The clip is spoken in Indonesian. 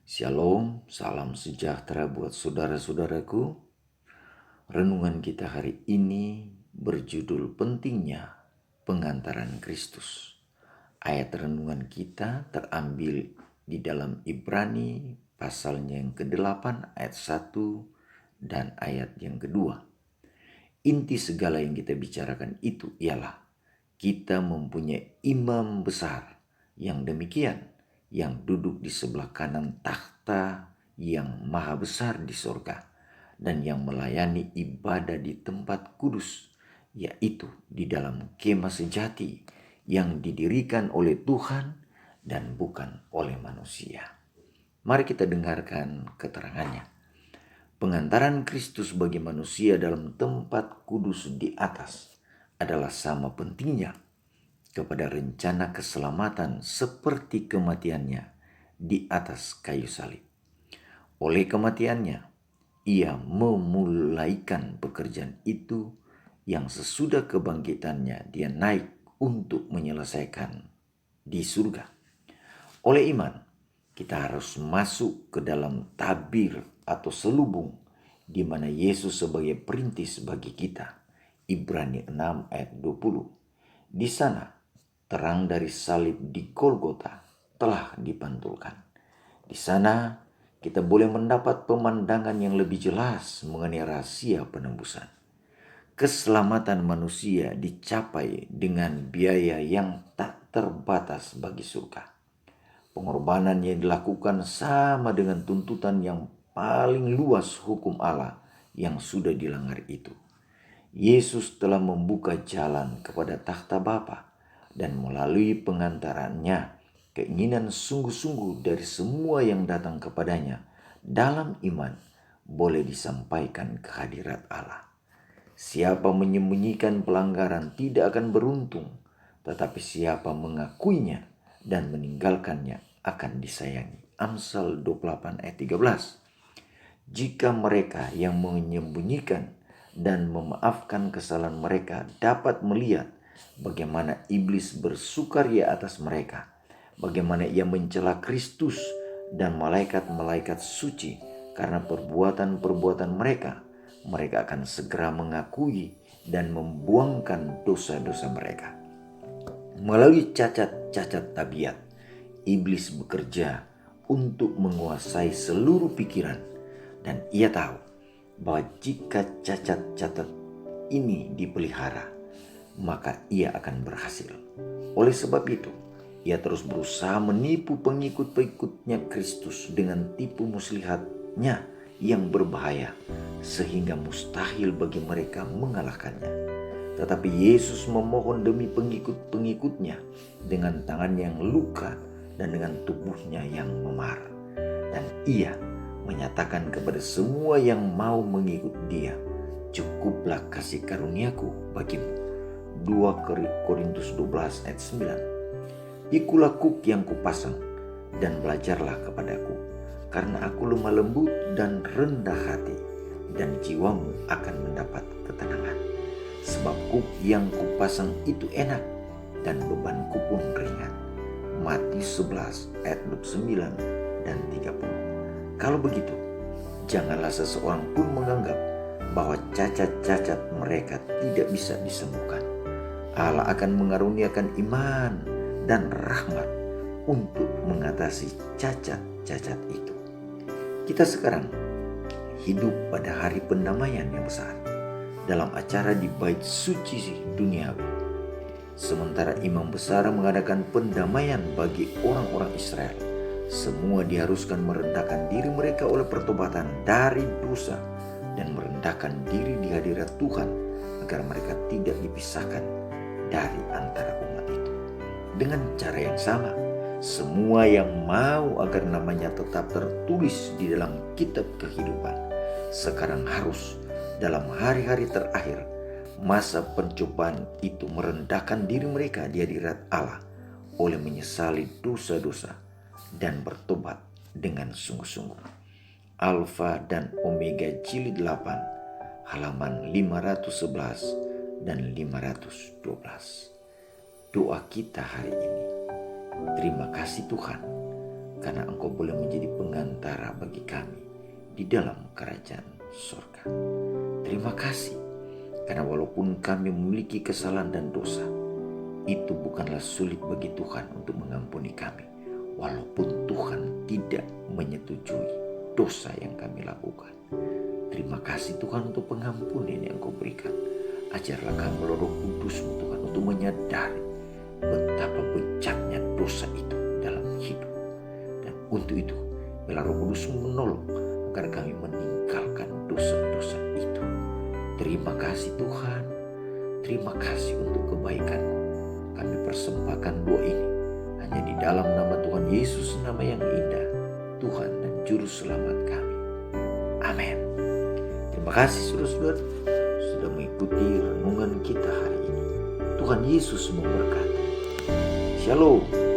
Shalom, salam sejahtera buat saudara-saudaraku. Renungan kita hari ini berjudul pentingnya pengantaran Kristus. Ayat renungan kita terambil di dalam Ibrani pasalnya yang ke-8 ayat 1 dan ayat yang kedua. Inti segala yang kita bicarakan itu ialah kita mempunyai imam besar yang demikian, yang duduk di sebelah kanan takhta yang maha besar di sorga, dan yang melayani ibadah di tempat kudus, yaitu di dalam kemah sejati yang didirikan oleh Tuhan dan bukan oleh manusia. Mari kita dengarkan keterangannya. Pengantaran Kristus bagi manusia dalam tempat kudus di atas adalah sama pentingnya kepada rencana keselamatan seperti kematiannya di atas kayu salib. Oleh kematiannya, ia memulaikan pekerjaan itu yang sesudah kebangkitannya dia naik untuk menyelesaikan di surga. Oleh iman, kita harus masuk ke dalam tabir atau selubung di mana Yesus sebagai perintis bagi kita. Ibrani 6 ayat 20. Di sana terang dari salib di Golgota telah dipantulkan. Di sana kita boleh mendapat pemandangan yang lebih jelas mengenai rahasia penembusan. Keselamatan manusia dicapai dengan biaya yang tak terbatas bagi surga. Pengorbanan yang dilakukan sama dengan tuntutan yang paling luas hukum Allah yang sudah dilanggar itu. Yesus telah membuka jalan kepada takhta Bapa, dan melalui pengantarannya keinginan sungguh-sungguh dari semua yang datang kepadanya dalam iman boleh disampaikan ke hadirat Allah. Siapa menyembunyikan pelanggaran tidak akan beruntung, tetapi siapa mengakuinya dan meninggalkannya akan disayangi. Amsal 28 ayat 13. Jika mereka yang menyembunyikan dan memaafkan kesalahan mereka dapat melihat bagaimana iblis bersukaria atas mereka, bagaimana ia mencela Kristus dan malaikat-malaikat suci karena perbuatan-perbuatan mereka, mereka akan segera mengakui dan membuangkan dosa-dosa mereka. Melalui cacat-cacat tabiat, iblis bekerja untuk menguasai seluruh pikiran, dan ia tahu bahwa jika cacat-cacat ini dipelihara, maka ia akan berhasil. Oleh sebab itu, ia terus berusaha menipu pengikut-pengikutnya Kristus dengan tipu muslihatnya yang berbahaya, sehingga mustahil bagi mereka mengalahkannya. Tetapi Yesus memohon demi pengikut-pengikutnya dengan tangan yang luka dan dengan tubuhnya yang memar. Dan ia menyatakan kepada semua yang mau mengikut dia, cukuplah kasih karuniaku bagimu. 2 Korintus 12 ayat 9. Ikulah kuk yang kupasang dan belajarlah kepadaku, karena aku lemah lembut dan rendah hati, dan jiwamu akan mendapat ketenangan. Sebab kuk yang kupasang itu enak dan bebanku pun ringan. Matius 11 ayat 29 dan 30. Kalau begitu, janganlah seseorang pun menganggap bahwa cacat-cacat mereka tidak bisa disembuhkan. Allah akan mengaruniakan iman dan rahmat untuk mengatasi cacat-cacat itu. Kita sekarang hidup pada hari pendamaian yang besar dalam acara di bait suci duniawi. Sementara imam besar mengadakan pendamaian bagi orang-orang Israel, semua diharuskan merendahkan diri mereka oleh pertobatan dari dosa dan merendahkan diri di hadirat Tuhan agar mereka tidak dipisahkan dari antara umat itu. Dengan cara yang sama, semua yang mau agar namanya tetap tertulis di dalam kitab kehidupan sekarang harus dalam hari-hari terakhir masa pencobaan itu merendahkan diri mereka di hadirat Allah oleh menyesali dosa-dosa dan bertobat dengan sungguh-sungguh. Alfa dan Omega jilid 8 halaman 511 dan 512. Doa kita hari ini, terima kasih Tuhan, karena Engkau boleh menjadi pengantara bagi kami di dalam kerajaan surga. Terima kasih, karena walaupun kami memiliki kesalahan dan dosa, itu bukanlah sulit bagi Tuhan untuk mengampuni kami. Walaupun Tuhan tidak menyetujui dosa yang kami lakukan. Terima kasih Tuhan untuk pengampunan yang Engkau berikan. Ajarlah kami melalui Roh Kudus-Mu Tuhan untuk menyadari betapa bejatnya dosa itu dalam hidup. Dan untuk itu, biarlah Roh Kudus-Mu menolong agar kami meninggalkan dosa-dosa itu. Terima kasih Tuhan. Terima kasih untuk kebaikan-Mu. Kami persembahkan doa ini hanya di dalam nama Tuhan Yesus, nama yang indah, Tuhan dan Juru Selamat kami. Amin. Terima kasih saudara-saudara sudah mengikuti renungan kita hari ini. Tuhan Yesus memberkati. Shalom.